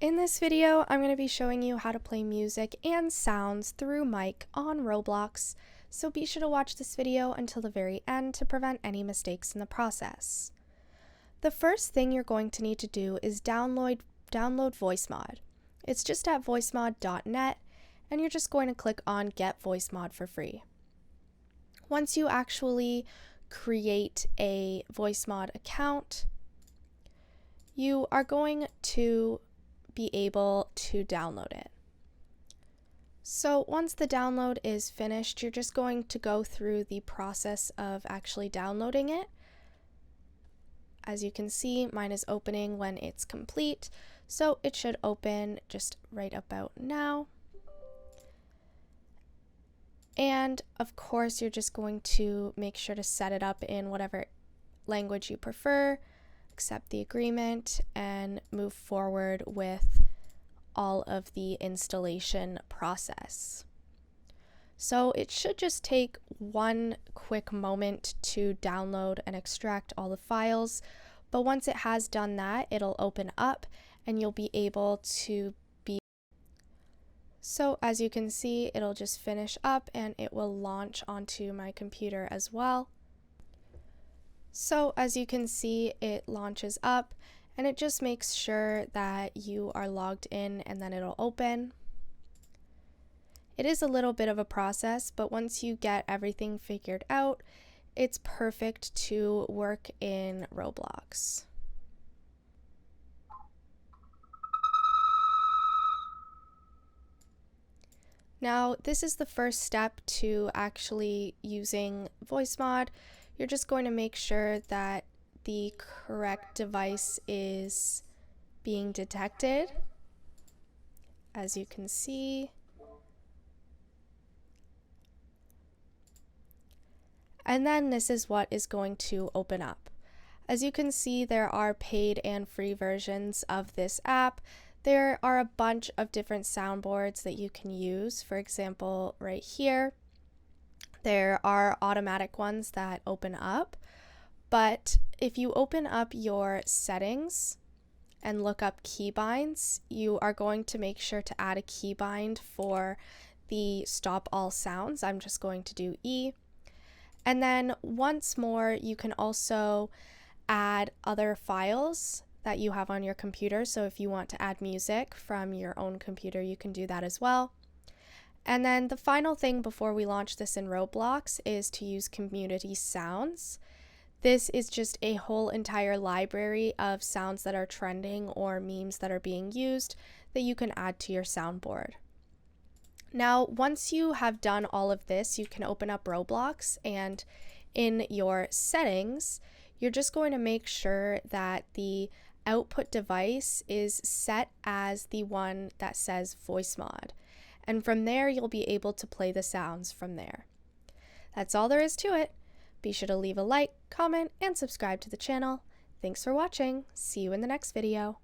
In this video, I'm going to be showing you how to play music and sounds through mic on Roblox, so be sure to watch this video until the very end to prevent any mistakes in the process. The first thing you're going to need to do is download VoiceMod. It's just at voicemod.net, and you're just going to click on Get VoiceMod for free. Once you actually create a VoiceMod account, you are going to be able to download it. So once the download is finished, you're just going to go through the process of actually downloading it. As you can see, mine is opening when it's complete, so it should open just right about now. And of course, you're just going to make sure to set it up in whatever language you prefer, accept the agreement, and move forward with all of the installation process. So it should just take one quick moment to download and extract all the files, but once it has done that, it'll open up and you'll be able to So as you can see, it'll just finish up and it will launch onto my computer as well. So as you can see, it launches up and it just makes sure that you are logged in and then it'll open. It is a little bit of a process, but once you get everything figured out, it's perfect to work in Roblox. Now, this is the first step to actually using VoiceMod. You're just going to make sure that the correct device is being detected, as you can see. And then this is what is going to open up. As you can see, there are paid and free versions of this app. There are a bunch of different soundboards that you can use. For example, right here, there are automatic ones that open up, but if you open up your settings and look up keybinds, you are going to make sure to add a keybind for the stop all sounds. I'm just going to do E. And then once more, you can also add other files that you have on your computer. So if you want to add music from your own computer, you can do that as well. And then the final thing before we launch this in Roblox is to use community sounds. This is just a whole entire library of sounds that are trending or memes that are being used that you can add to your soundboard. Now, once you have done all of this, you can open up Roblox, and in your settings, you're just going to make sure that the output device is set as the one that says VoiceMod. And from there, you'll be able to play the sounds from there. That's all there is to it. Be sure to leave a like, comment, and subscribe to the channel. Thanks for watching. See you in the next video.